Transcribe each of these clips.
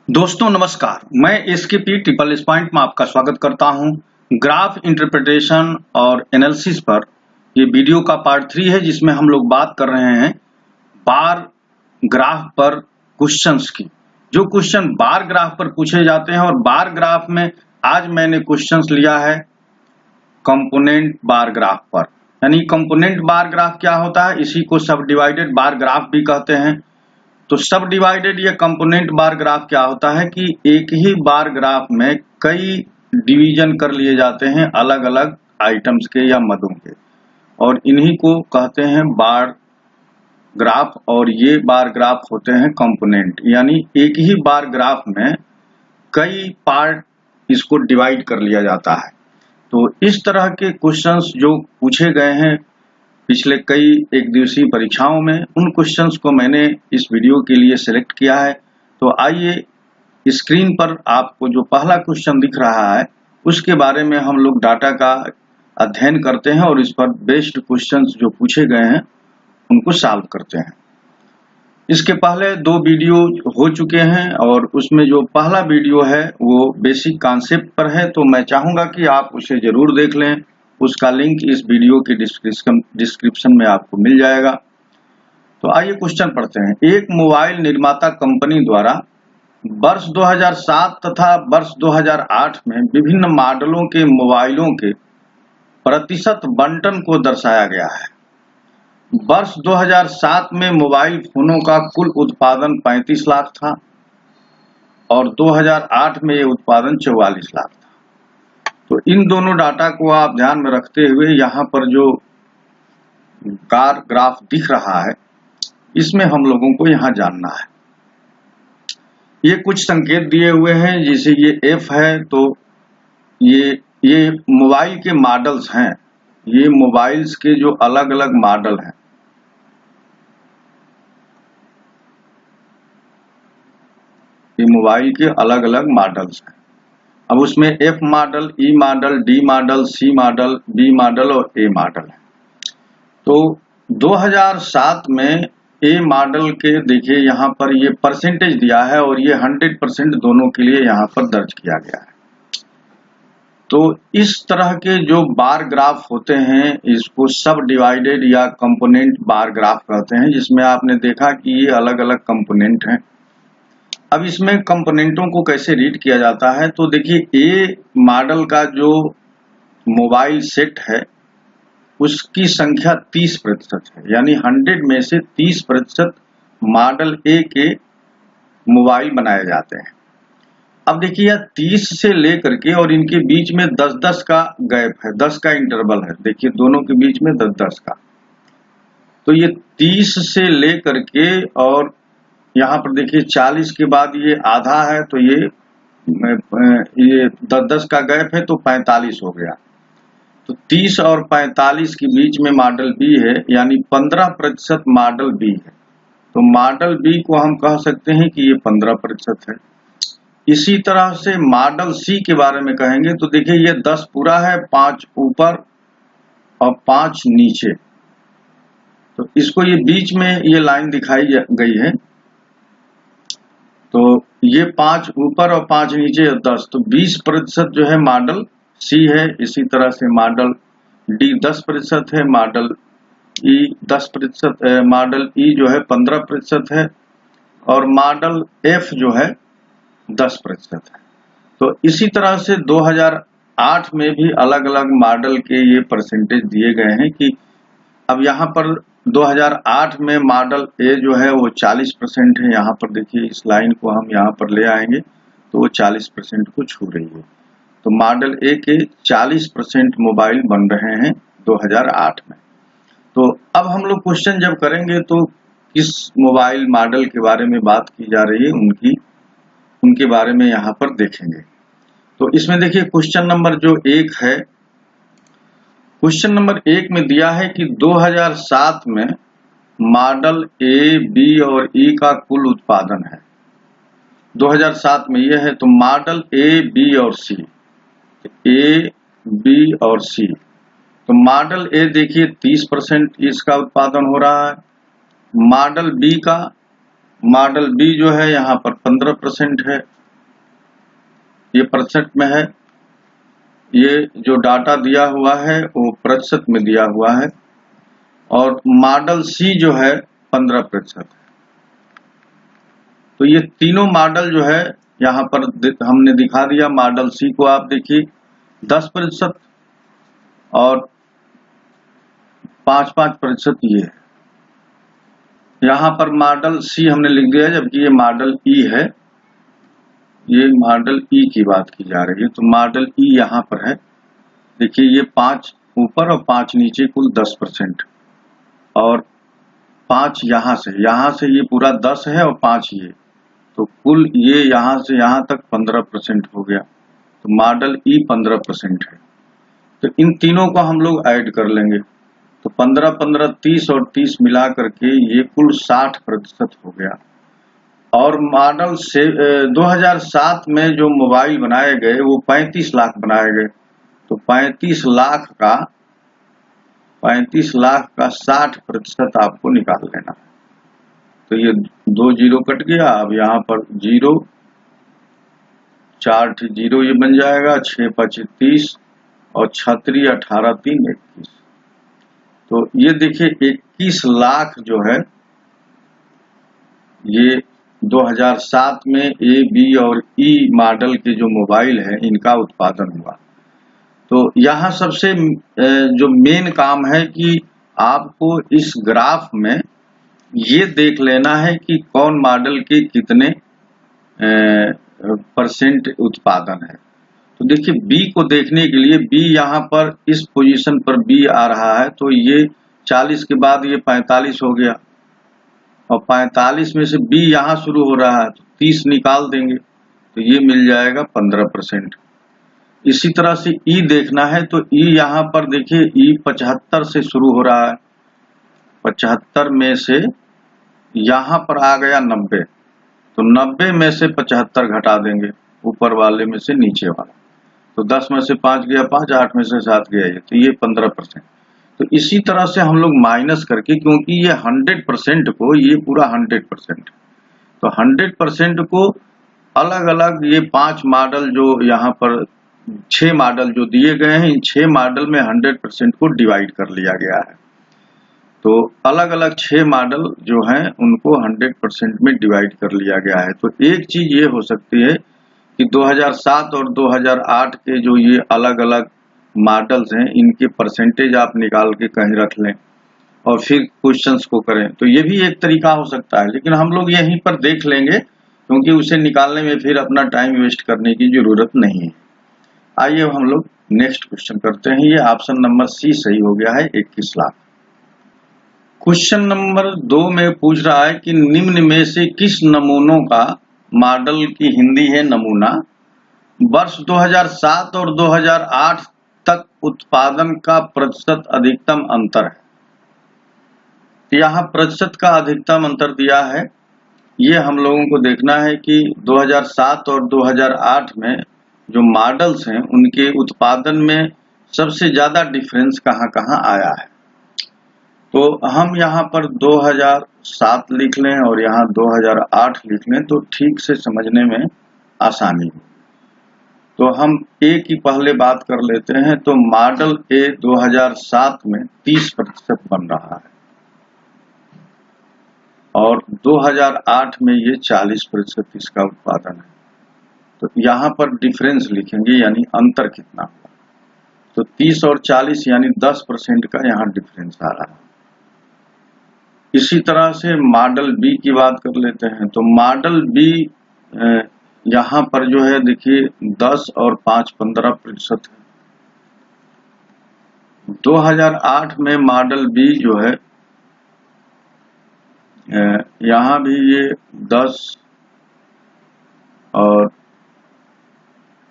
दोस्तों नमस्कार, मैं एसकेपी ट्रिपल एस पॉइंट में आपका स्वागत करता हूं। ग्राफ इंटरप्रिटेशन और एनालिसिस पर ये वीडियो का पार्ट 3 है, जिसमें हम लोग बात कर रहे हैं बार ग्राफ पर क्वेश्चंस की। जो क्वेश्चन बार ग्राफ पर पूछे जाते हैं, और बार ग्राफ में आज मैंने क्वेश्चंस लिया है कंपोनेंट बार ग्राफ पर। यानी कंपोनेंट बार ग्राफ क्या होता है, इसी को सब डिवाइडेड बार ग्राफ भी कहते हैं। तो सब डिवाइडेड या कंपोनेंट बार ग्राफ क्या होता है कि एक ही बार ग्राफ में कई डिवीजन कर लिए जाते हैं अलग अलग आइटम्स के या मदों के, और इन्हीं को कहते हैं बार ग्राफ। और ये बार ग्राफ होते हैं कंपोनेंट, यानी एक ही बार ग्राफ में कई पार्ट इसको डिवाइड कर लिया जाता है। तो इस तरह के क्वेश्चंस जो पूछे गए हैं पिछले कई एक दिवसीय परीक्षाओं में, उन क्वेश्चंस को मैंने इस वीडियो के लिए सिलेक्ट किया है। तो आइए स्क्रीन पर आपको जो पहला क्वेश्चन दिख रहा है उसके बारे में हम लोग डाटा का अध्ययन करते हैं और इस पर बेस्ड क्वेश्चंस जो पूछे गए हैं उनको सॉल्व करते हैं। इसके पहले 2 वीडियो हो चुके हैं और उसमें जो पहला वीडियो है वो बेसिक कॉन्सेप्ट पर है, तो मैं चाहूंगा कि आप उसे जरूर देख लें। उसका लिंक इस वीडियो के डिस्क्रिप्शन में आपको मिल जाएगा। तो आइए क्वेश्चन पढ़ते हैं। एक मोबाइल निर्माता कंपनी द्वारा वर्ष 2007 तथा वर्ष 2008 में विभिन्न मॉडलों के मोबाइलों के प्रतिशत बंटन को दर्शाया गया है। वर्ष 2007 में मोबाइल फोनों का कुल उत्पादन 35 लाख था और 2008 में ये उत्पादन 44 लाख था। तो इन दोनों डाटा को आप ध्यान में रखते हुए यहाँ पर जो बार ग्राफ दिख रहा है इसमें हम लोगों को यहाँ जानना है। ये कुछ संकेत दिए हुए हैं, जैसे ये F है, तो ये मोबाइल के मॉडल्स हैं। ये मोबाइल्स के जो अलग अलग मॉडल हैं, ये मोबाइल के अलग अलग मॉडल्स हैं। अब उसमें F model, E model, D model, C model, B model और A मॉडल है। तो 2007 में A मॉडल के देखिए यहाँ पर ये परसेंटेज दिया है और ये 100% दोनों के लिए यहाँ पर दर्ज किया गया है। तो इस तरह के जो बार ग्राफ होते हैं इसको सब डिवाइडेड या कंपोनेंट बार ग्राफ कहते हैं, जिसमें आपने देखा कि ये अलग अलग कंपोनेंट हैं। अब इसमें कंपोनेंटों को कैसे रीड किया जाता है, तो देखिए A मॉडल का जो मोबाइल सेट है उसकी संख्या 30% है, यानी 100 में से 30% मॉडल A के मोबाइल बनाए जाते हैं। अब देखिए यह 30 से लेकर के और इनके बीच में 10-10 का गैप है, 10 का इंटरवल है। देखिए दोनों के बीच में 10-10 का, तो ये 30 से लेकर के और यहाँ पर देखिए 40 के बाद ये आधा है, तो ये 10-10 का गैप है, तो 45 हो गया। तो 30 और 45 के बीच में मॉडल बी है, यानी 15% मॉडल बी है। तो मॉडल बी को हम कह सकते हैं कि ये 15% है। इसी तरह से मॉडल सी के बारे में कहेंगे तो देखिए ये 10 पूरा है, 5 ऊपर और 5 नीचे। तो इसको ये बीच में ये लाइन दिखाई गई है, तो ये 5 ऊपर और 5 नीचे 10, तो 20% जो है मॉडल सी है। इसी तरह से मॉडल डी 10% है, मॉडल ई 10%, मॉडल ई जो है 15% है और मॉडल एफ जो है 10% है। तो इसी तरह से 2008 में भी अलग अलग मॉडल के ये परसेंटेज दिए गए हैं कि अब यहाँ पर 2008 में मॉडल ए जो है वो 40% है। यहाँ पर देखिए इस लाइन को हम यहाँ पर ले आएंगे तो वो 40% को छू रही है। तो मॉडल ए के 40% मोबाइल बन रहे हैं 2008 में। तो अब हम लोग क्वेश्चन जब करेंगे तो किस मोबाइल मॉडल के बारे में बात की जा रही है उनके बारे में यहाँ पर देखेंगे। तो इसमें देखिए क्वेश्चन नंबर जो 1 है, क्वेश्चन नंबर 1 में दिया है कि 2007 में मॉडल ए, बी और ई का कुल उत्पादन है। 2007 में यह है, तो मॉडल ए, बी और सी, ए, बी और सी। तो मॉडल ए देखिए 30% इसका उत्पादन हो रहा है। मॉडल बी का मॉडल बी जो है यहाँ पर 15% है, ये प्रतिशत में है। ये जो डाटा दिया हुआ है वो प्रतिशत में दिया हुआ है। और मॉडल सी जो है 15% है। तो ये तीनों मॉडल जो है यहाँ पर हमने दिखा दिया। मॉडल सी को आप देखिए 10% और 5-5% ये है। यहाँ पर मॉडल सी हमने लिख दिया, जबकि ये मॉडल ई है। ये मॉडल ई की बात की जा रही है, तो मॉडल ई यहाँ पर है। देखिए ये 5 ऊपर और 5 नीचे, कुल 10%। और 5 यहाँ से ये पूरा 10 है और 5 ये, तो कुल ये यहाँ से यहाँ तक 15% हो गया। तो मॉडल ई 15% है। तो इन तीनों को हम लोग ऐड कर लेंगे, तो 15-15 30 और 30 मिला करके ये कुल 60% हो गया। और मॉडल से 2007 में जो मोबाइल बनाए गए वो 35 लाख बनाए गए। तो 35 लाख का 60% आपको निकाल लेना है। तो ये 2 जीरो कट गया। अब यहाँ पर 0, 4 जीरो ये बन जाएगा, 6-5 30 और 6 18 3 21। तो ये देखिए 21 लाख जो है ये 2007 में ए, बी और ई मॉडल के जो मोबाइल है इनका उत्पादन हुआ। तो यहाँ सबसे जो मेन काम है कि आपको इस ग्राफ में ये देख लेना है कि कौन मॉडल के कितने % उत्पादन है। तो देखिए बी को देखने के लिए, बी यहाँ पर इस पोजीशन पर बी आ रहा है, तो ये 40 के बाद ये 45 हो गया और 45 में से बी यहाँ शुरू हो रहा है, तो 30 निकाल देंगे तो ये मिल जाएगा 15%। इसी तरह से ई देखना है, तो ई यहाँ पर देखिए ई 75 से शुरू हो रहा है, 75 में से यहाँ पर आ गया 90, तो 90 में से 75 घटा देंगे, ऊपर वाले में से नीचे वाला, तो 10 में से 5 गया 5, 8 में से 7 गया ये, तो ये 15%। तो इसी तरह से हम लोग माइनस करके, क्योंकि ये 100% को, ये पूरा 100%, तो 100% को अलग अलग ये 5 मॉडल जो यहाँ पर 6 मॉडल जो दिए गए हैं, इन 6 मॉडल में 100% को डिवाइड कर लिया गया है। तो अलग अलग 6 मॉडल जो हैं उनको 100% में डिवाइड कर लिया गया है। तो एक चीज ये हो सकती है कि 2007 और 2008 के जो ये अलग अलग मॉडल्स हैं इनके परसेंटेज आप निकाल के कहीं रख लें और फिर क्वेश्चंस को करें, तो ये भी एक तरीका हो सकता है। लेकिन हम लोग यहीं पर देख लेंगे, क्योंकि उसे निकालने में फिर अपना टाइम वेस्ट करने की जरूरत नहीं है। आइए हम लोग नेक्स्ट क्वेश्चन करते हैं। ये ऑप्शन नंबर सी सही हो गया है, 21 लाख। क्वेश्चन नंबर 2 में पूछ रहा है कि निम्न में से किस नमूनों का, मॉडल की हिंदी है नमूना, वर्ष 2007 और 2008 तक उत्पादन का प्रतिशत अधिकतम अंतर है। यहाँ प्रतिशत का अधिकतम अंतर दिया है, ये हम लोगों को देखना है कि 2007 और 2008 में जो मॉडल्स हैं उनके उत्पादन में सबसे ज्यादा डिफरेंस कहाँ कहाँ आया है। तो हम यहाँ पर 2007 लिख लें और यहाँ 2008 लिख लें, तो ठीक से समझने में आसानी हो। तो हम ए की पहले बात कर लेते हैं। तो मॉडल ए 2007 में 30% बन रहा है और 2008 में ये 40% इसका उत्पादन है। तो यहाँ पर डिफरेंस लिखेंगे, यानी अंतर कितना हुआ। तो 30 और 40 यानी 10% का यहाँ डिफरेंस आ रहा है। इसी तरह से मॉडल बी की बात कर लेते हैं। तो मॉडल बी यहाँ पर जो है देखिए 10 और 5 15% है। 2008 में मॉडल बी जो है यहाँ भी ये 10 और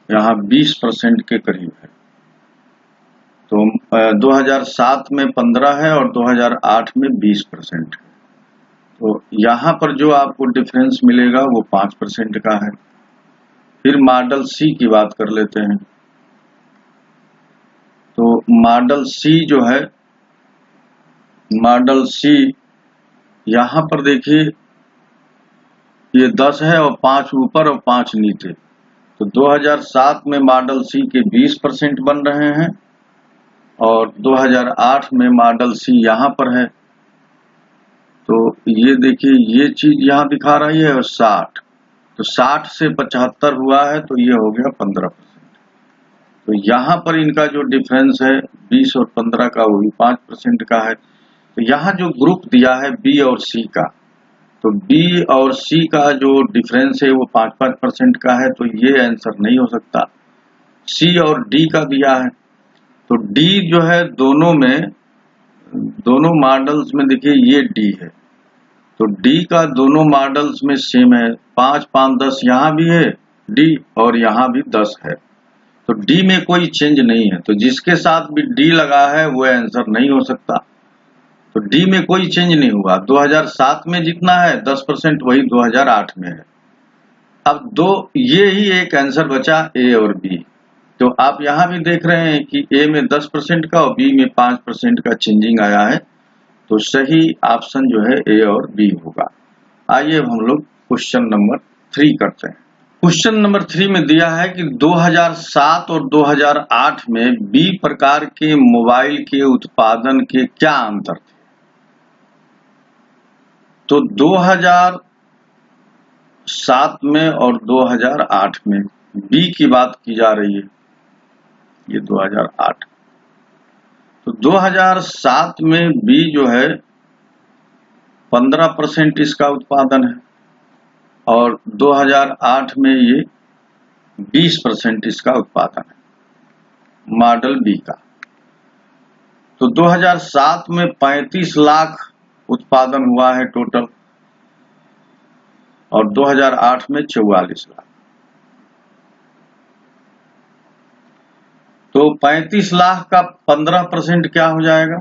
यहाँ 20% के करीब है। तो 2007 में 15 है और 2008 में 20% है। तो यहाँ पर जो आपको डिफरेंस मिलेगा वो 5% का है। फिर मॉडल सी की बात कर लेते हैं। तो मॉडल सी जो है, मॉडल सी यहाँ पर देखिए ये 10 है और 5 ऊपर और 5 नीचे। तो 2007 में मॉडल सी के 20% बन रहे हैं और 2008 में मॉडल सी यहाँ पर है। तो ये देखिए, ये चीज यहाँ दिखा रही है और 60, तो 60 से 75 हुआ है तो ये हो गया 15%। तो यहाँ पर इनका जो डिफरेंस है 20 और 15 का, वो भी 5% का है। तो यहाँ जो ग्रुप दिया है बी और सी का, तो बी और सी का जो डिफरेंस है वो 5-5% का है, तो ये आंसर नहीं हो सकता। सी और डी का दिया है, तो डी जो है दोनों मॉडल्स में देखिए ये डी है, तो डी का दोनों मॉडल्स में सेम है। 5, 5, 10 यहाँ भी है डी और यहाँ भी 10 है, तो डी में कोई चेंज नहीं है। तो जिसके साथ भी डी लगा है वो आंसर नहीं हो सकता। तो डी में कोई चेंज नहीं हुआ। 2007 में जितना है 10% वही 2008 में है। अब ये ही एक आंसर बचा ए और बी। तो आप यहाँ भी देख रहे हैं कि ए में 10% का और बी में 5% का चेंजिंग आया है। तो सही ऑप्शन जो है ए और बी होगा। आइए अब हम लोग क्वेश्चन नंबर 3 करते हैं। क्वेश्चन नंबर 3 में दिया है कि 2007 और 2008 में बी प्रकार के मोबाइल के उत्पादन के क्या अंतर थे। तो 2007 में और 2008 में बी की बात की जा रही है, ये 2008। तो 2007 में बी जो है 15% इसका उत्पादन है और 2008 में ये 20% इसका उत्पादन है मॉडल बी का। तो 2007 में 35 लाख उत्पादन हुआ है टोटल और 2008 में 44 लाख। तो 35 लाख का 15% क्या हो जाएगा?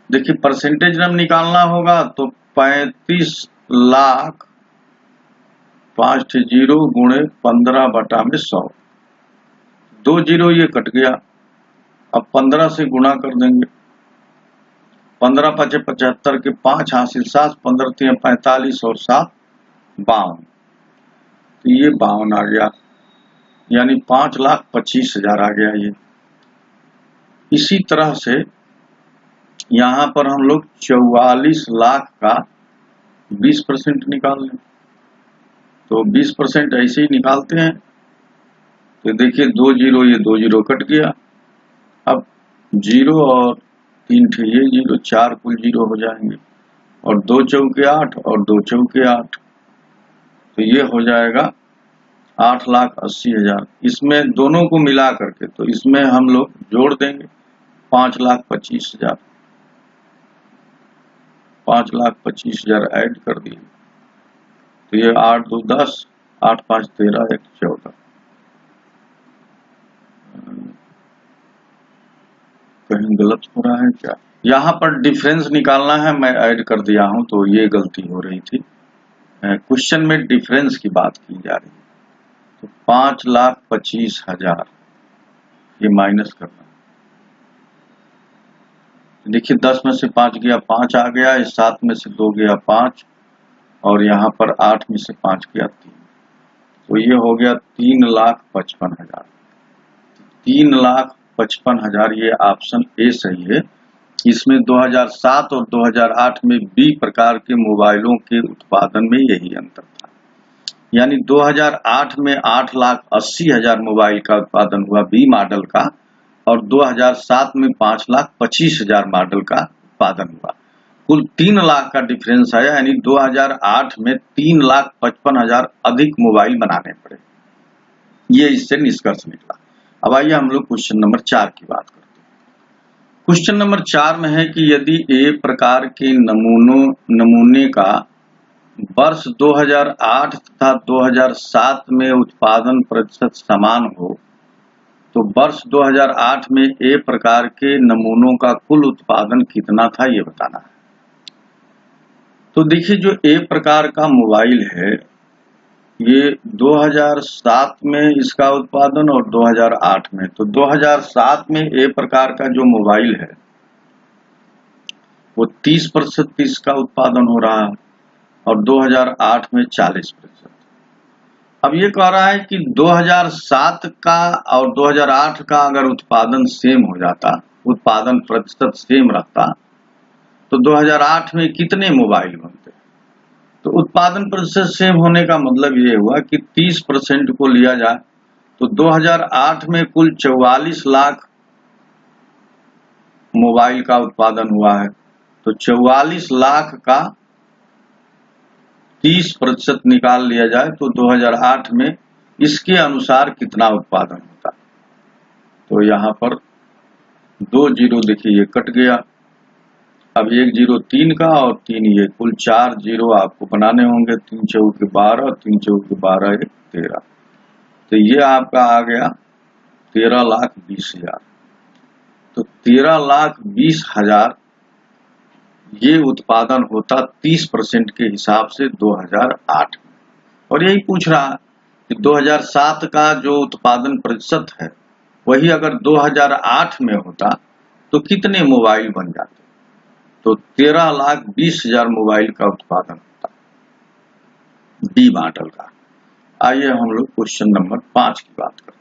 देखिए परसेंटेज जब निकालना होगा तो 35 लाख 5 0 गुणे 15 बटा में 100, 2 0 ये कट गया। अब 15 से गुणा कर देंगे। 15 5 75 के 5 हासिल 7, 15 3 45 और 7 52। तो ये 52 आ गया, यानी 5,25,000 आ गया ये। इसी तरह से यहाँ पर हम लोग 44 लाख का 20% निकाल लें। तो 20% ऐसे ही निकालते हैं। तो देखिए 2 0, ये 2 0 कट गया। अब 0 और 3 थे ये 0, 4 कुल 0 हो जाएंगे और 2 चौके 8 और 2 चौके 8। तो ये हो जाएगा 8,80,000। इसमें दोनों को मिला करके तो इसमें हम लोग जोड़ देंगे 5,25,000। 5,25,000 ऐड कर दिए तो ये 8 2 10, 8 5 13, 1 14। कहीं गलत हो रहा है क्या? यहाँ पर डिफरेंस निकालना है, मैं ऐड कर दिया हूं तो ये गलती हो रही थी। क्वेश्चन में डिफरेंस की बात की जा रही है। तो 5,25,000 ये माइनस करना। देखिए 10 में से 5 गया 5 आ गया, 7 में से 2 गया 5 और यहाँ पर 8 में से 5 गया 3। तो ये हो गया 3,55,000। 3,55,000 ये ऑप्शन ए सही है। इसमें 2007 और 2008 में बी प्रकार के मोबाइलों के उत्पादन में यही अंतर था। यानी 2008 में 8,80,000 मोबाइल का उत्पादन हुआ बी मॉडल का और 2007 में 5,25,000 मॉडल का उत्पादन हुआ। कुल 3 लाख का डिफरेंस आया, यानी 2008 में 3,55,000 अधिक मोबाइल बनाने पड़े। ये इससे निष्कर्ष निकला। अब आइए हम लोग क्वेश्चन नंबर 4 की बात करते हैं। क्वेश्चन नंबर 4 में है कि यदि ए प्रकार के नमूने का वर्ष 2008 तथा 2007 में उत्पादन प्रतिशत समान हो तो वर्ष 2008 में ए प्रकार के नमूनों का कुल उत्पादन कितना था ये बताना है। तो देखिए जो ए प्रकार का मोबाइल है ये 2007 में इसका उत्पादन और 2008 में। तो 2007 में ए प्रकार का जो मोबाइल है वो 30% इसका उत्पादन हो रहा है और 2008 में 40%। अब ये कह रहा है कि 2007 का और 2008 का अगर उत्पादन सेम हो जाता, उत्पादन प्रतिशत सेम रहता, तो 2008 में कितने मोबाइल बनते? तो उत्पादन प्रतिशत सेम होने का मतलब ये हुआ कि 30% को लिया जाए तो 2008 में कुल 44 लाख मोबाइल का उत्पादन हुआ है, तो 44 लाख का 30% निकाल लिया जाए तो 2008 में इसके अनुसार कितना उत्पादन होता। तो यहाँ पर 2 जीरो देखिए ये कट गया, अब 1 जीरो 3 का और 3 ये, कुल 4 जीरो आपको बनाने होंगे। 3 चौके 12, 3 चौके 12, 1 13, तो ये आपका आ गया 13,20,000। तो 13,20,000 ये उत्पादन होता 30% के हिसाब से 2008 में। और यही पूछ रहा कि 2007 का जो उत्पादन प्रतिशत है वही अगर 2008 में होता तो कितने मोबाइल बन जाते? तो 13,20,000 मोबाइल का उत्पादन होता डी मॉडल का। आइए हम लोग क्वेश्चन नंबर 5 की बात करते हैं।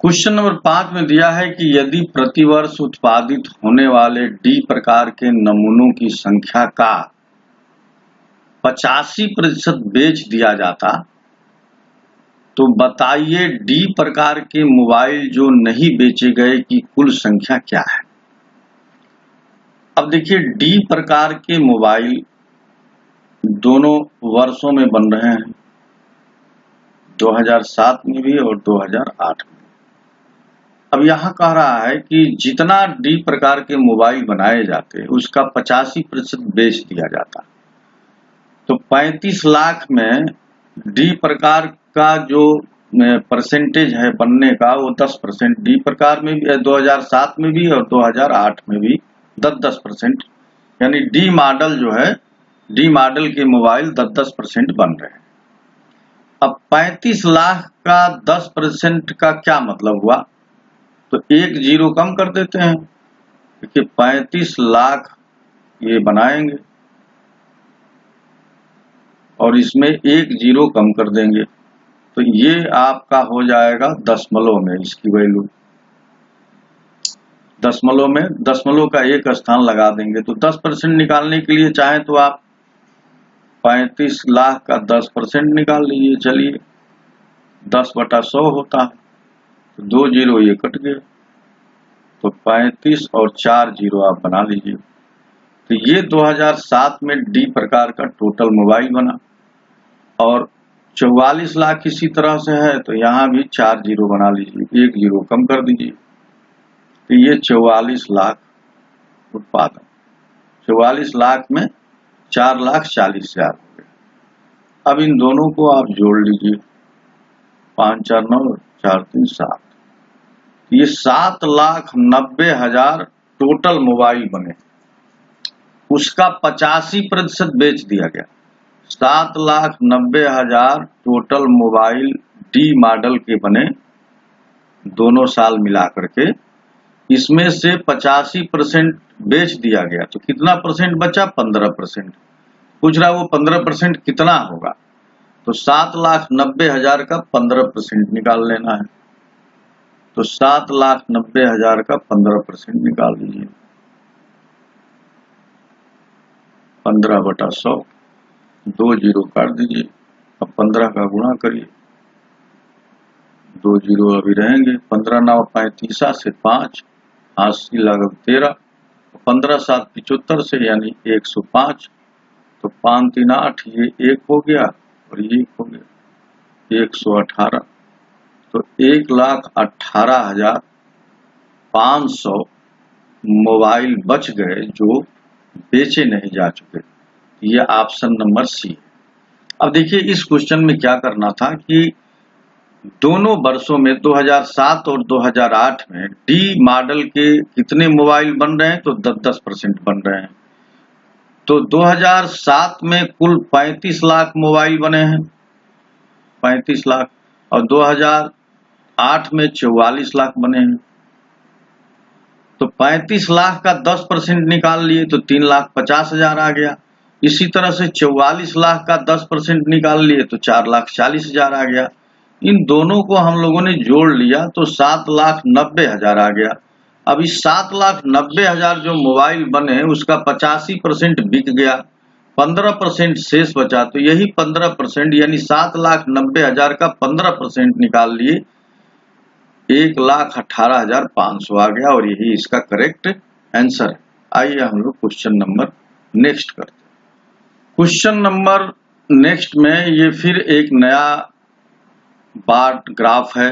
क्वेश्चन नंबर 5 में दिया है कि यदि प्रतिवर्ष उत्पादित होने वाले डी प्रकार के नमूनों की संख्या का 85% बेच दिया जाता तो बताइए डी प्रकार के मोबाइल जो नहीं बेचे गए की कुल संख्या क्या है। अब देखिए डी प्रकार के मोबाइल दोनों वर्षों में बन रहे हैं, 2007 में भी और 2008 में। अब यहाँ कह रहा है कि जितना डी प्रकार के मोबाइल बनाए जाते उसका 85% बेच दिया जाता, तो 35 लाख में डी प्रकार का जो परसेंटेज है बनने का वो 10%, डी प्रकार में भी 2007 में भी और 2008 में भी 10-10%, यानी डी मॉडल जो है, डी मॉडल के मोबाइल 10-10% बन रहे हैं। अब 35 लाख का 10% का क्या मतलब हुआ? तो 1 जीरो कम कर देते हैं, देखिए 35 लाख ये बनाएंगे और इसमें 1 जीरो कम कर देंगे, तो ये आपका हो जाएगा दशमलव में, इसकी वैल्यू दशमलव में, दशमलव का 1 स्थान लगा देंगे। तो 10% निकालने के लिए चाहे तो आप 35 लाख का 10% निकाल लीजिए, चलिए 10/100 होता है, तो 2 जीरो ये कट गए, तो 35 और 4 जीरो आप बना लीजिए। तो ये 2007 में डी प्रकार का टोटल मोबाइल बना, और 44 लाख इसी तरह से है, तो यहाँ भी 4 जीरो बना लीजिए, 1 जीरो कम कर दीजिए, तो ये 44 लाख उत्पादन, 44 लाख में 4,40,000 हो गए। अब इन दोनों को आप जोड़ लीजिए, 5 4 9 4 3 7, ये 7,90,000 टोटल मोबाइल बने, उसका 85% बेच दिया गया। 7,90,000 टोटल मोबाइल डी मॉडल के बने दोनों साल मिला करके, इसमें से 85% बेच दिया गया, तो कितना परसेंट बचा? 15%। पूछ रहा वो 15% कितना होगा, तो 7,90,000 का 15% निकाल लेना है, तो 7,90,000 का 15% निकाल लीजिए, 15/100, 2 जीरो काट दीजिए, अब 15 का गुणा करिए, 2 जीरो अभी रहेंगे, 15 9 35 से 5, 80 लागत 13, 15 7 75 से यानी 105, तो 5 3 8, ये 1 हो गया और ये 1 हो गया, 118, तो 1,18,500 मोबाइल बच गए जो बेचे नहीं जा चुके। ये ऑप्शन नंबर सी है। अब देखिए इस क्वेश्चन में क्या करना था कि दोनों वर्षों में 2007 और 2008 में डी मॉडल के कितने मोबाइल बन रहे हैं, तो 10-10% बन रहे हैं। तो 2007 में कुल 35 लाख मोबाइल बने हैं, 35 लाख, और 2008 में 44 लाख बने हैं। तो 35 लाख का 10% निकाल लिए तो 3,50,000 आ गया, इसी तरह से 44 लाख का 10% निकाल लिए तो 4,40,000 आ गया। इन दोनों को हम लोगों ने जोड़ लिया तो 7,90,000 आ गया। अब इस 7,90,000 जो मोबाइल बने उसका 85% बिक गया, 15% शेष बचा, तो यही 15% यानी 7,90,000 का 15% निकाल लिए, 1,18,500 आ गया और यही इसका करेक्ट आंसर है। आइए हम लोग क्वेश्चन नंबर नेक्स्ट करते हैं। क्वेश्चन नंबर नेक्स्ट में ये फिर एक नया बार ग्राफ है।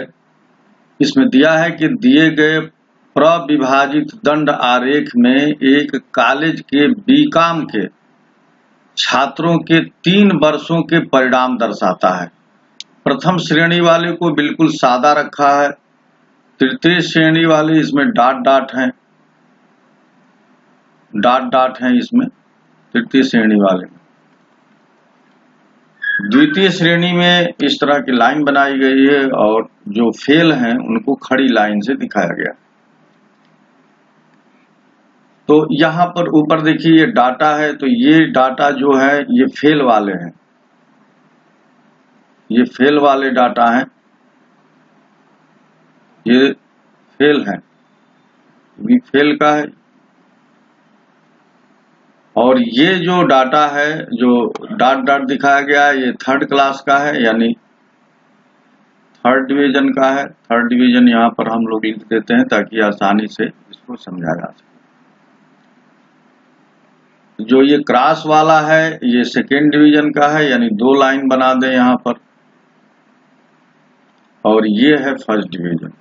इसमें दिया है कि दिए गए प्रविभाजित दंड आरेख में एक कॉलेज के बीकॉम के छात्रों के 3 वर्षों के परिणाम दर्शाता है। प्रथम श्रेणी वाले को बिल्कुल सादा रखा है, तृतीय श्रेणी वाले इसमें डॉट डॉट हैं इसमें तृतीय श्रेणी वाले में। द्वितीय श्रेणी में इस तरह की लाइन बनाई गई है और जो फेल हैं उनको खड़ी लाइन से दिखाया गया। तो यहाँ पर ऊपर देखिए ये डाटा है, तो ये डाटा जो है ये फेल वाले हैं, ये फेल वाले डाटा हैं, ये फेल है, ये फेल का है। और ये जो डाटा है जो डॉट डॉट दिखाया गया है ये थर्ड क्लास का है, यानी थर्ड डिवीजन का है। थर्ड डिवीजन यहाँ पर हम लोग लिख देते हैं ताकि आसानी से इसको समझा जा सके। जो ये क्रॉस वाला है ये सेकेंड डिवीजन का है, यानी 2 लाइन बना दें यहाँ पर, और ये है फर्स्ट डिवीजन।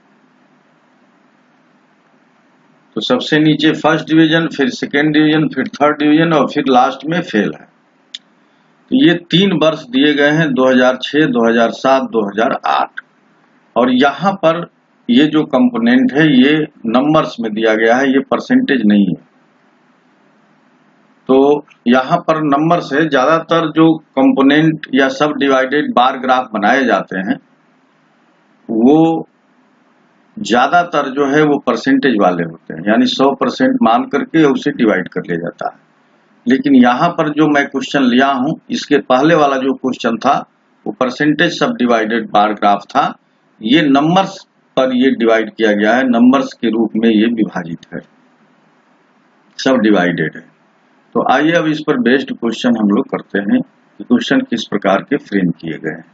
तो सबसे नीचे फर्स्ट डिवीजन, फिर सेकेंड डिवीजन, फिर थर्ड डिवीजन और फिर लास्ट में फेल है। तो ये 3 वर्ष दिए गए हैं 2006, 2007, 2008, और यहाँ पर ये जो कंपोनेंट है ये नंबर्स में दिया गया है, ये परसेंटेज नहीं है। तो यहाँ पर नंबर्स है। ज्यादातर जो कंपोनेंट या सब डिवाइडेड बार ग्राफ बनाए जाते हैं वो ज्यादातर जो है वो परसेंटेज वाले होते हैं, यानी 100% मान करके उसे डिवाइड कर लिया जाता है। लेकिन यहाँ पर जो मैं क्वेश्चन लिया हूं, इसके पहले वाला जो क्वेश्चन था वो परसेंटेज सब डिवाइडेड बार ग्राफ था। ये नंबर्स पर ये डिवाइड किया गया है, नंबर्स के रूप में ये विभाजित है, सब डिवाइडेड है। तो आइए अब इस पर बेस्ड क्वेश्चन हम लोग करते हैं कि क्वेश्चन किस प्रकार के फ्रेम किए गए हैं।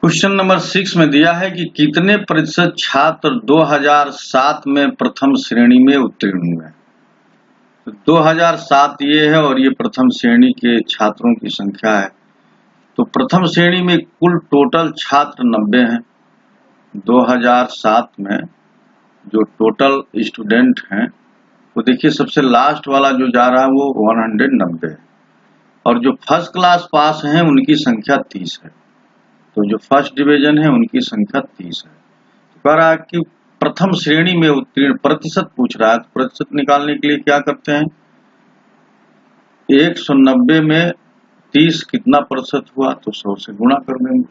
क्वेश्चन नंबर 6 में दिया है कि कितने प्रतिशत छात्र 2007 में प्रथम श्रेणी में उत्तीर्ण हुए। तो 2007 ये है और ये प्रथम श्रेणी के छात्रों की संख्या है। तो प्रथम श्रेणी में कुल टोटल छात्र 90 हैं। 2007 में जो टोटल स्टूडेंट हैं वो देखिए सबसे लास्ट वाला जो जा रहा है वो 190 है, और जो फर्स्ट क्लास पास हैं उनकी संख्या 30 है। तो जो फर्स्ट डिवीजन है उनकी संख्या 30 है। तो कह रहा है कि प्रथम श्रेणी में उत्तीर्ण प्रतिशत पूछ रहा है, तो प्रतिशत निकालने के लिए क्या करते हैं, 190 में 30 कितना प्रतिशत हुआ, तो 100 से गुणा कर देंगे।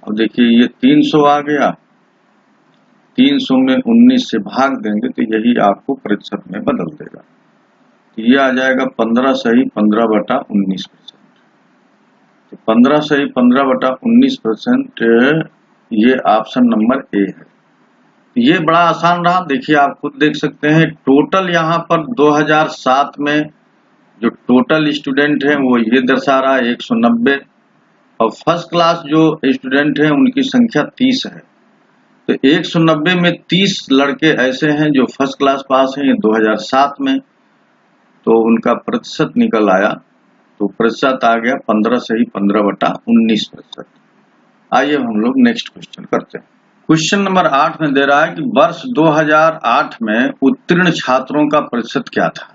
अब देखिए ये 300 आ गया, 300 में 19 से भाग देंगे तो यही आपको प्रतिशत में बदल देगा। तो ये आ जाएगा 15 सही 15/19%। तो 15 सही 15/19% ये ऑप्शन नंबर ए है। ये बड़ा आसान रहा। देखिए आप खुद देख सकते हैं टोटल यहाँ पर 2007 में जो टोटल स्टूडेंट हैं वो ये दर्शा रहा है 190, और फर्स्ट क्लास जो स्टूडेंट हैं उनकी संख्या 30 है। तो 190 में 30 लड़के ऐसे हैं जो फर्स्ट क्लास पास हैं 2007 में, तो उनका प्रतिशत निकल आया, तो प्रतिशत आ गया 15 सही 15/19%। आइए हम लोग नेक्स्ट क्वेश्चन करते हैं। क्वेश्चन नंबर 8 में दे रहा है कि वर्ष 2008 में उत्तीर्ण छात्रों का प्रतिशत क्या था।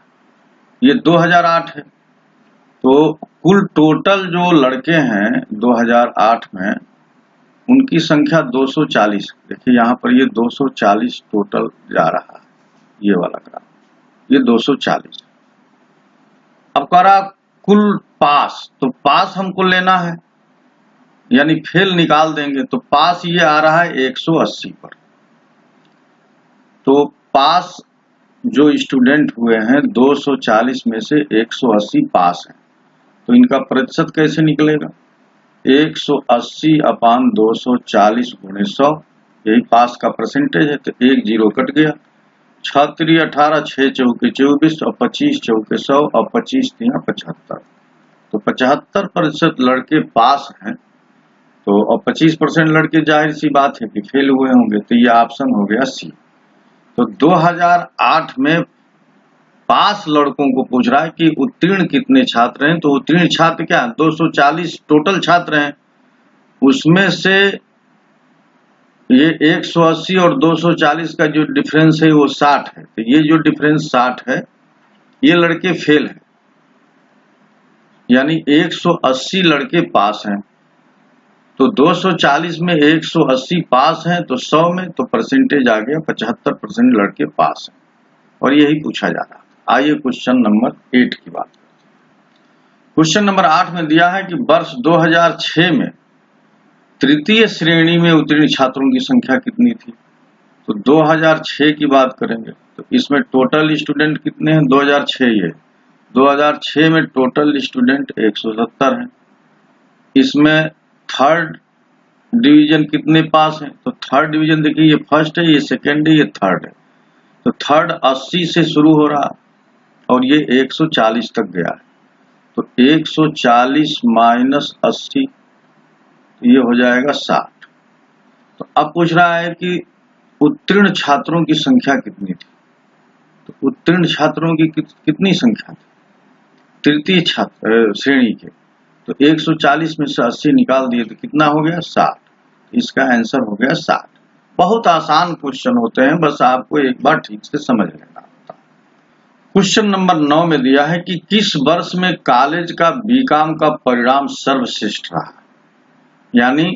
ये 2008 है, तो कुल टोटल जो लड़के हैं 2008 में उनकी संख्या 240। देखिए यहाँ पर ये 240 टोटल जा रहा है, ये वाला ग्राफ, ये 240। अब कह रहा कुल पास, तो पास हमको लेना है, यानी फेल निकाल देंगे। तो पास ये आ रहा है 180 पर। तो पास जो स्टूडेंट हुए हैं 240 में से 180 पास हैं, तो इनका प्रतिशत कैसे निकलेगा? 180 अपान 240 गुणे 100, यही पास का परसेंटेज है। तो एक जीरो कट गया, 6 3 18, 6 चौके 24 और 25 चौके 100 और 25 3 75। तो 75% लड़के पास हैं, तो और 25% लड़के जाहिर सी बात है कि फेल हुए होंगे, तो ये ऑप्शन हो गया सी। तो 2008 में पास लड़कों को पूछ रहा है कि उत्तीर्ण कितने छात्र हैं, तो उत्तीर्ण छात्र क्या 240 टोटल छात्र हैं, उसमें से ये 180 और 240 का जो डिफरेंस है वो 60 है। तो ये जो डिफरेंस 60 है, ये लड़के फेल हैं, यानी 180 लड़के पास हैं। तो 240 में 180 पास हैं, तो 100 में तो परसेंटेज आ गया 75% लड़के पास हैं, और यही पूछा जा रहा है। आइए क्वेश्चन नंबर 8 की बात करते हैं। क्वेश्चन नंबर 8 में दिया है कि वर्ष 2006 में तृतीय श्रेणी में उत्तीर्ण छात्रों की संख्या कितनी थी। तो 2006 की बात करेंगे तो इसमें टोटल स्टूडेंट कितने हैं? 2006 ये 2006 में टोटल स्टूडेंट 170 हैं। इसमें थर्ड डिवीजन कितने पास हैं? तो थर्ड डिवीजन देखिए, ये फर्स्ट है, ये सेकेंड है, ये थर्ड है। तो थर्ड 80 से शुरू हो रहा और ये 140 तक गया है, तो 140 माइनस 80, ये हो जाएगा 60। तो अब पूछ रहा है कि उत्तीर्ण छात्रों की संख्या कितनी थी। तो उत्तीर्ण छात्रों की कितनी संख्या थी तृतीय छात्र श्रेणी के? तो 140 में से 80 निकाल दिए तो कितना हो गया? 60। इसका आंसर हो गया 60। बहुत आसान क्वेश्चन होते हैं, बस आपको एक बार ठीक से समझ लेना होता है। क्वेश्चन नंबर 9 में दिया है कि किस वर्ष में कॉलेज का बीकॉम का परिणाम सर्वश्रेष्ठ रहा, यानी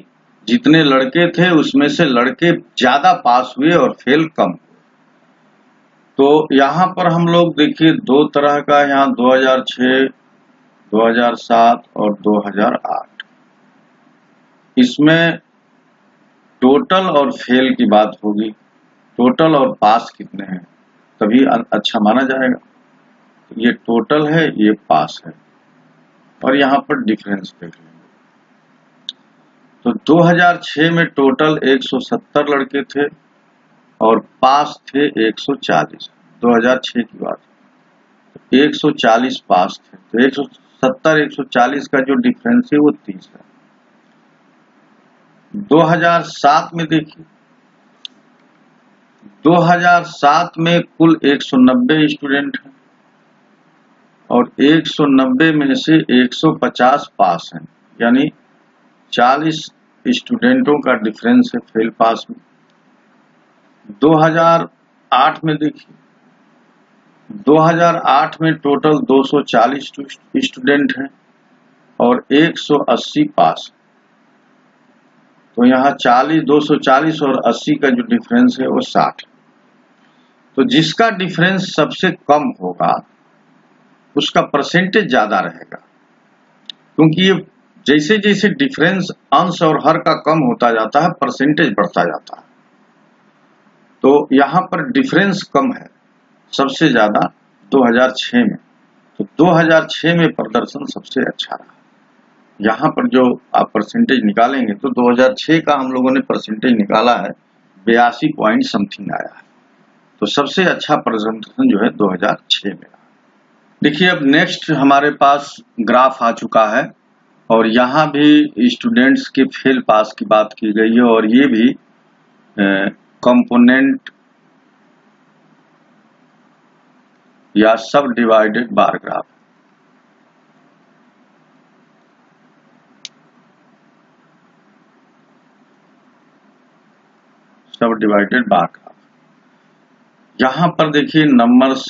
जितने लड़के थे उसमें से लड़के ज्यादा पास हुए और फेल कम हुए। तो यहाँ पर हम लोग देखिए दो तरह का, यहाँ 2006, 2007 और 2008, इसमें टोटल और फेल की बात होगी। टोटल और पास कितने हैं तभी अच्छा माना जाएगा। ये टोटल है, ये पास है, और यहाँ पर डिफरेंस देख लेंगे। तो 2006 में टोटल 170 लड़के थे और पास थे 140। 2006 की बात, 140 पास थे, तो 170 140 का जो डिफरेंस है वो 30 है। 2007 में देखिए, 2007 में कुल 190 स्टूडेंट हैं और 190 में से 150 पास हैं, यानी 40 स्टूडेंटों का डिफरेंस है फेल पास में। 2008 में देखिए, 2008 में टोटल 240 स्टूडेंट हैं और 180 पास। तो यहाँ 240 और 80 का जो डिफरेंस है वो 60। तो जिसका डिफरेंस सबसे कम होगा उसका परसेंटेज ज्यादा रहेगा, क्योंकि ये जैसे जैसे डिफरेंस अंश और हर का कम होता जाता है परसेंटेज बढ़ता जाता है। तो यहाँ पर डिफरेंस कम है सबसे ज्यादा 2006 में, तो 2006 में प्रदर्शन सबसे अच्छा रहा। यहाँ पर जो आप परसेंटेज निकालेंगे तो 2006 का हम लोगों ने परसेंटेज निकाला है 82 पॉइंट समथिंग आया है। तो सबसे अच्छा प्रदर्शन जो है 2006 में रहा। देखिए अब नेक्स्ट हमारे पास ग्राफ आ चुका है और यहाँ भी स्टूडेंट्स के फेल पास की बात की गई है, और ये भी कंपोनेंट या सब डिवाइडेड बार ग्राफ। सब डिवाइडेड बार ग्राफ, यहाँ पर देखिए नंबर्स,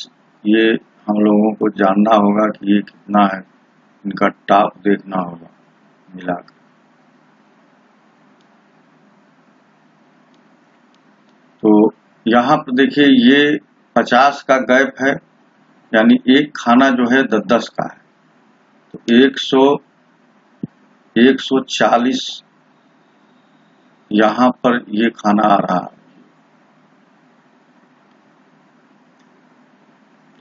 ये हम लोगों को जानना होगा कि ये कितना है, इनका टॉप देखना होगा मिलाकर। तो यहाँ पर देखिए ये 50 का गैप है, यानी एक खाना जो है 10-10 का है, तो 140 यहाँ पर ये खाना आ रहा है।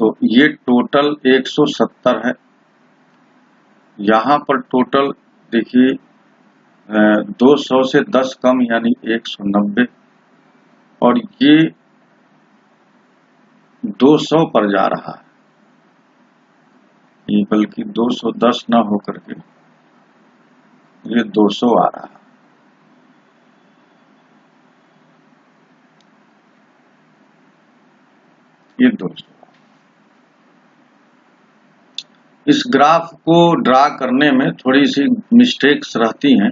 तो ये टोटल 170 है। यहाँ पर टोटल देखिए 200 से 10 कम यानी 190, और ये 200 पर जा रहा है, ये बल्कि 210 ना होकर के ये 200 आ रहा है। ये 200। इस ग्राफ को ड्रा करने में थोड़ी सी मिस्टेक्स रहती हैं।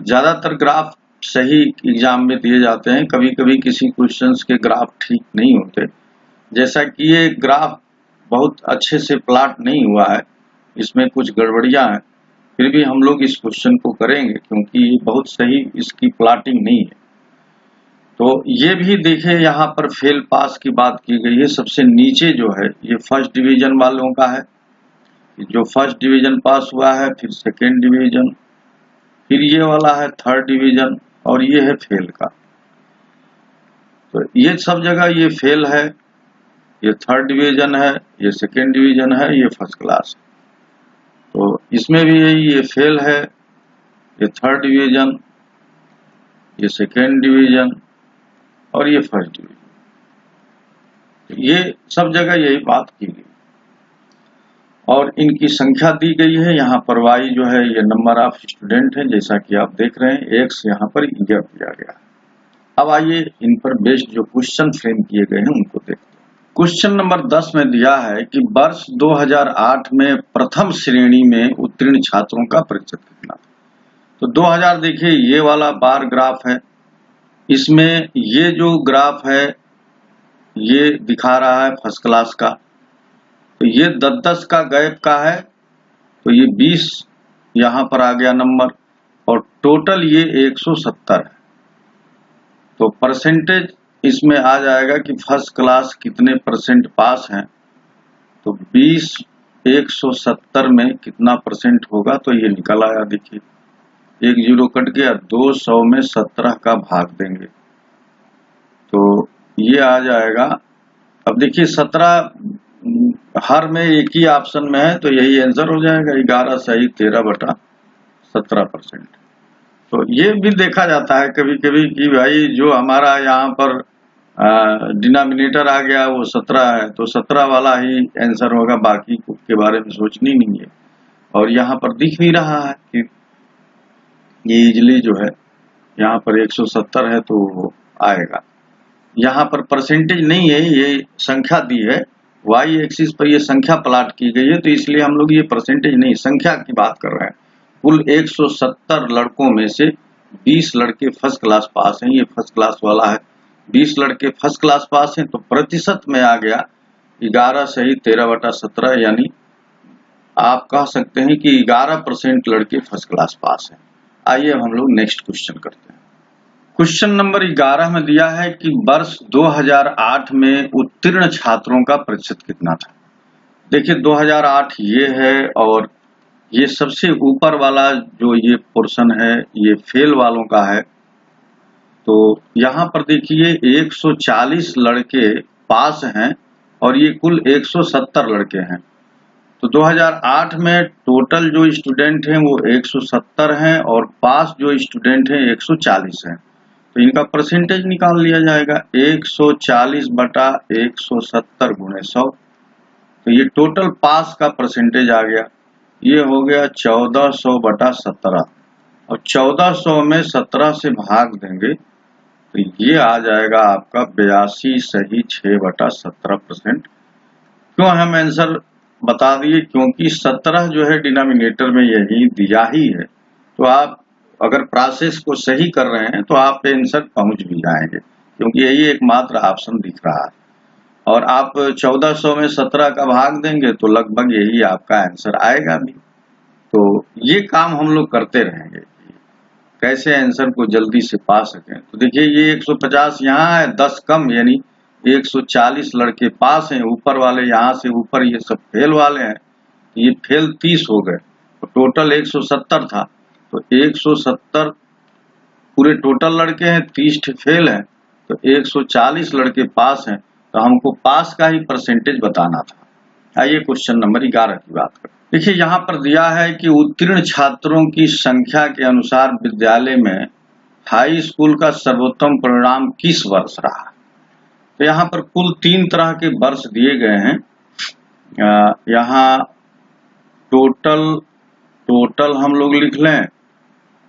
ज्यादातर ग्राफ सही एग्जाम में दिए जाते हैं, कभी कभी किसी क्वेश्चंस के ग्राफ ठीक नहीं होते। जैसा कि ये ग्राफ बहुत अच्छे से प्लॉट नहीं हुआ है, इसमें कुछ गड़बड़ियां हैं, फिर भी हम लोग इस क्वेश्चन को करेंगे क्योंकि ये बहुत सही इसकी प्लॉटिंग नहीं है। तो ये भी देखें, यहाँ पर फेल पास की बात की गई है। सबसे नीचे जो है ये फर्स्ट डिवीजन वालों का है, जो फर्स्ट डिवीजन पास हुआ है, फिर सेकेंड डिवीजन, फिर ये वाला है थर्ड डिवीजन, और ये है फेल का। तो ये सब जगह ये फेल है, ये थर्ड डिवीजन है, ये सेकेंड डिवीजन है, ये फर्स्ट क्लास है। तो इसमें भी ये फेल है, ये थर्ड डिवीजन, ये सेकेंड डिवीजन, और ये फर्स्ट डिवीजन। ये सब जगह यही बात की गई, और इनकी संख्या दी गई है। यहाँ पर y जो है ये नंबर ऑफ स्टूडेंट है, जैसा कि आप देख रहे हैं, x यहाँ पर ईयर दिया गया है। अब आइए इन पर बेस्ड जो क्वेश्चन फ्रेम किए गए हैं उनको देखते हैं। क्वेश्चन नंबर 10 में दिया है कि वर्ष 2008 में प्रथम श्रेणी में उत्तीर्ण छात्रों का प्रतिशत कितना था। तो 2000 देखिए ये वाला बार ग्राफ है, इसमें ये जो ग्राफ है ये दिखा रहा है फर्स्ट क्लास का, तो ये 10-10 का गैप का है, तो ये 20 यहाँ पर आ गया नंबर, और टोटल ये 170 है। तो परसेंटेज इसमें आ जाएगा कि फर्स्ट क्लास कितने परसेंट पास हैं। तो 20 170 में कितना परसेंट होगा, तो ये निकल आया। देखिए 1 0 कट गया, 200 में 17 का भाग देंगे तो ये आ जाएगा। अब देखिए 17 हर में एक ही ऑप्शन में है, तो यही आंसर हो जाएगा, 11 सही 13/17%। तो ये भी देखा जाता है कभी कभी कि भाई जो हमारा यहाँ पर डिनोमिनेटर आ गया वो 17 है, तो 17 वाला ही आंसर होगा, बाकी के बारे में सोचनी नहीं है। और यहाँ पर दिख भी रहा है कि ये इजली जो है यहाँ पर 170 है तो आएगा। यहाँ पर परसेंटेज नहीं है, ये संख्या दी है, वाई एक्सिस पर ये संख्या प्लाट की गई है, तो इसलिए हम लोग ये परसेंटेज नहीं संख्या की बात कर रहे हैं। कुल 170 लड़कों में से 20 लड़के फर्स्ट क्लास पास हैं, ये फर्स्ट क्लास वाला है। 20 लड़के फर्स्ट क्लास पास हैं, तो प्रतिशत में आ गया 11 सही 13/17, यानी आप कह सकते हैं कि 11% लड़के फर्स्ट क्लास पास हैं। आइए हम लोग नेक्स्ट क्वेश्चन करते हैं। क्वेश्चन नंबर 11 में दिया है कि वर्ष 2008 में उत्तीर्ण छात्रों का प्रतिशत कितना था। देखिए 2008 ये है, और ये सबसे ऊपर वाला जो ये पोर्शन है ये फेल वालों का है। तो यहाँ पर देखिए 140 लड़के पास हैं और ये कुल 170 लड़के हैं। तो 2008 में टोटल जो स्टूडेंट हैं वो 170 हैं और पास जो स्टूडेंट हैं 140 हैं। तो इनका परसेंटेज निकाल लिया जाएगा 140/170 गुणे 100। तो ये टोटल पास का परसेंटेज आ गया, ये हो गया 1400/17, और 1400 में 17 से भाग देंगे तो ये आ जाएगा आपका 82 सही 6/17%। क्यों हम आंसर बता दिए, क्योंकि 17 जो है डिनोमिनेटर में यही दिया ही है। तो आप अगर प्रोसेस को सही कर रहे हैं तो आप आंसर पहुंच भी जाएंगे, क्योंकि यही एकमात्र ऑप्शन दिख रहा है। और आप 1400 में 17 का भाग देंगे तो लगभग यही आपका आंसर आएगा भी। तो ये काम हम लोग करते रहेंगे, कैसे आंसर को जल्दी से पा सकें। तो देखिए ये 150 यहाँ है, 10 कम यानी 140 लड़के पास हैं। ऊपर वाले यहाँ से ऊपर ये सब फेल वाले हैं, ये फेल 30 हो गए, तो टोटल 170 था। तो 170 पूरे टोटल लड़के हैं, 30 फेल हैं, तो 140 लड़के पास हैं। तो हमको पास का ही परसेंटेज बताना था। आइए क्वेश्चन नंबर 11 की बात करें। देखिए यहाँ पर दिया है कि उत्तीर्ण छात्रों की संख्या के अनुसार विद्यालय में हाई स्कूल का सर्वोत्तम परिणाम किस वर्ष रहा। तो यहाँ पर कुल 3 तरह के वर्ष दिए गए हैं। यहाँ टोटल हम लोग लिख लें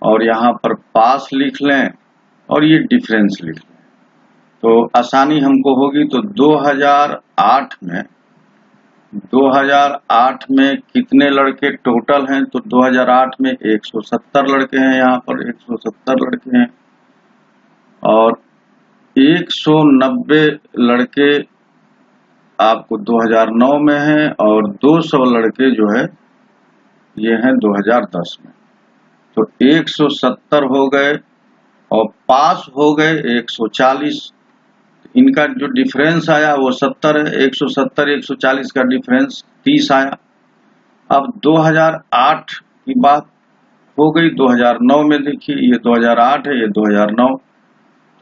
और यहाँ पर पास लिख लें और ये डिफरेंस लिख लें, तो आसानी हमको होगी। तो 2008 में कितने लड़के टोटल हैं, तो 2008 में 170 लड़के हैं, यहाँ पर 170 लड़के हैं, और 190 लड़के आपको 2009 में हैं, और 200 लड़के जो है ये हैं 2010 में। तो 170 हो गए और पास हो गए 140। इनका जो डिफरेंस आया वो 70 है। 170 140 का डिफरेंस 30 आया। अब 2008 की बात हो गई। 2009 में देखिए, ये 2008 है, ये 2009।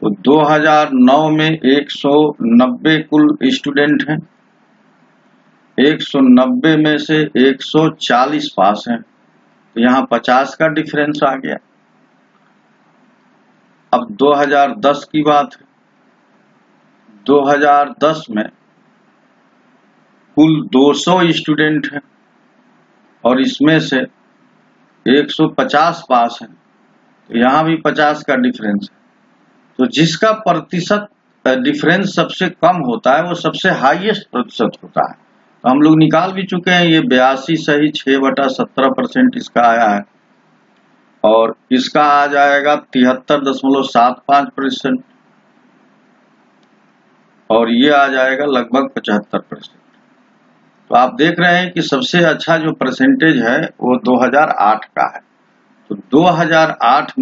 तो 2009 में 190 कुल स्टूडेंट हैं। 190 में से 140 पास हैं, तो यहाँ 50 का डिफरेंस आ गया। अब 2010 की बात है। 2010 में कुल 200 स्टूडेंट हैं और इसमें से 150 पास हैं, तो यहाँ भी 50 का डिफरेंस है। तो जिसका प्रतिशत डिफरेंस सबसे कम होता है वो सबसे हाईएस्ट प्रतिशत होता है। तो हम लोग निकाल भी चुके हैं। ये 82 सही 6/17% इसका आया है, और इसका आ जाएगा 73.75%, और ये आ जाएगा लगभग 75%। तो आप देख रहे हैं कि सबसे अच्छा जो परसेंटेज है वो 2008 का है। तो 2008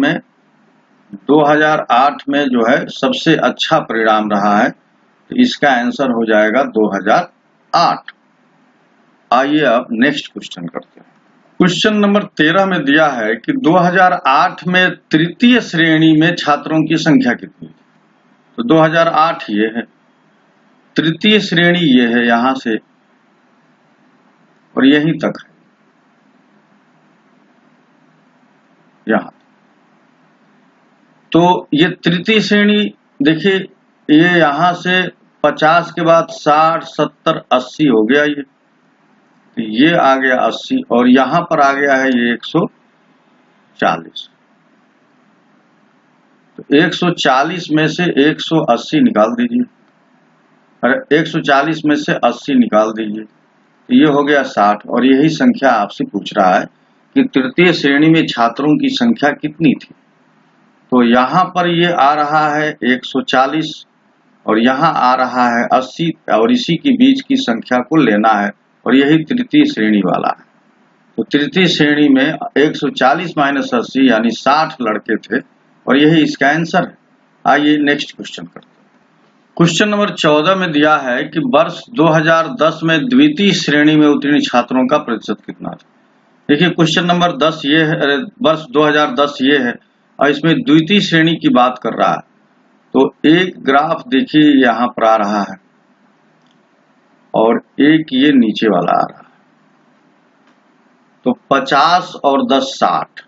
में जो है सबसे अच्छा परिणाम रहा है, तो इसका आंसर हो जाएगा 2008। आइए अब नेक्स्ट क्वेश्चन करते हैं। क्वेश्चन नंबर 13 में दिया है कि 2008 में तृतीय श्रेणी में छात्रों की संख्या कितनी थी। तो 2008 ये है, तृतीय श्रेणी ये है यहां से और यहीं तक है, यहां। तो ये तृतीय श्रेणी देखिए, ये यहां से 50 के बाद 60 70 80 हो गया, ये आ गया 80, और यहां पर आ गया है ये 140। तो 140 में से 180 निकाल दीजिए, अरे 140 में से 80 निकाल दीजिए, तो ये हो गया 60। और यही संख्या आपसे पूछ रहा है कि तृतीय श्रेणी में छात्रों की संख्या कितनी थी। तो यहाँ पर ये आ रहा है 140 और यहाँ आ रहा है 80, और इसी के बीच की संख्या को लेना है, और यही तृतीय श्रेणी वाला है। तो तृतीय श्रेणी में 140 माइनस 80 यानी 60 लड़के थे, और यही इसका आंसर है। आइए नेक्स्ट क्वेश्चन करते हैं। क्वेश्चन नंबर 14 में दिया है कि वर्ष 2010 में द्वितीय श्रेणी में उत्तीर्ण छात्रों का प्रतिशत कितना था। देखिए क्वेश्चन नंबर 10 ये है, वर्ष 2010 ये है, और इसमें द्वितीय श्रेणी की बात कर रहा है। तो एक ग्राफ देखिए यहाँ पर आ रहा है, और एक ये नीचे वाला आ रहा है। तो 50 और 10 60,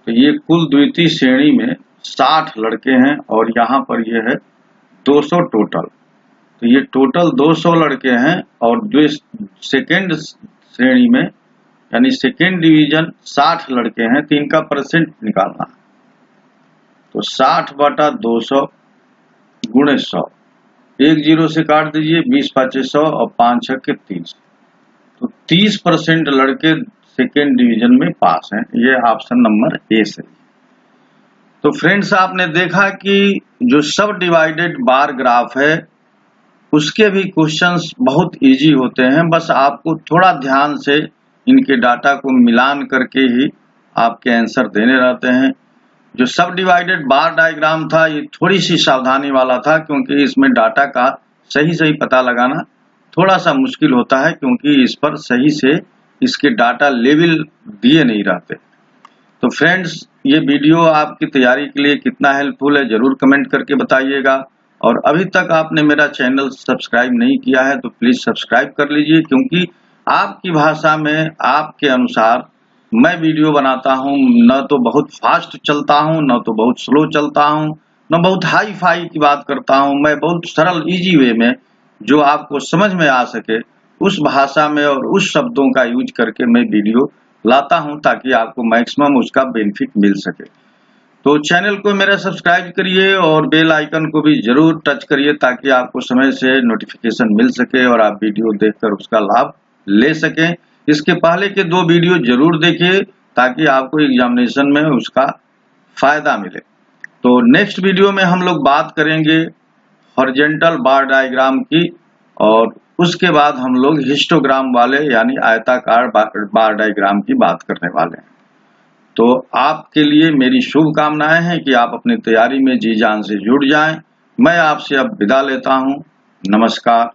तो ये कुल द्वितीय श्रेणी में 60 लड़के हैं, और यहाँ पर ये है 200 टोटल। तो ये टोटल 200 लड़के हैं, और सेकेंड श्रेणी में यानी सेकेंड डिवीजन 60 लड़के हैं, तो इनका परसेंट निकालना है। तो 60/200 गुणे 100, 1 0 से काट दीजिए, 20 5 100 और 5 6 के 30। तो 30% लड़के सेकेंड डिवीजन में पास हैं। ये ऑप्शन नंबर ए से। तो फ्रेंड्स आपने देखा कि जो सब डिवाइडेड बार ग्राफ है उसके भी क्वेश्चंस बहुत इजी होते हैं। बस आपको थोड़ा ध्यान से इनके डाटा को मिलान करके ही आपके आंसर देने रहते हैं। जो सब डिवाइडेड बार डायग्राम था ये थोड़ी सी सावधानी वाला था, क्योंकि इसमें डाटा का सही पता लगाना थोड़ा सा मुश्किल होता है, क्योंकि इस पर सही से इसके डाटा लेवल दिए नहीं रहते। तो फ्रेंड्स ये वीडियो आपकी तैयारी के लिए कितना हेल्पफुल है जरूर कमेंट करके बताइएगा, और अभी तक आपने मेरा चैनल सब्सक्राइब नहीं किया है तो प्लीज सब्सक्राइब कर लीजिए, क्योंकि आपकी भाषा में आपके अनुसार मैं वीडियो बनाता हूं। न तो बहुत फास्ट चलता हूं, न तो बहुत स्लो चलता हूं, न बहुत हाई फाई की बात करता हूं। मैं बहुत सरल इजी वे में जो आपको समझ में आ सके उस भाषा में और उस शब्दों का यूज करके मैं वीडियो लाता हूं, ताकि आपको मैक्सिमम उसका बेनिफिट मिल सके। तो चैनल को मेरा सब्सक्राइब करिए और बेल आइकन को भी जरूर टच करिए, ताकि आपको समय से नोटिफिकेशन मिल सके और आप वीडियो देखकर उसका लाभ ले सकें। इसके पहले के 2 वीडियो जरूर देखिए, ताकि आपको एग्जामिनेशन में उसका फायदा मिले। तो नेक्स्ट वीडियो में हम लोग बात करेंगे हॉरिजॉन्टल बार डायग्राम की, और उसके बाद हम लोग हिस्टोग्राम वाले यानी आयताकार बार डायग्राम की बात करने वाले हैं। तो आपके लिए मेरी शुभकामनाएं हैं कि आप अपनी तैयारी में जी जान से जुड़ जाएं। मैं आपसे अब विदा लेता हूं। नमस्कार।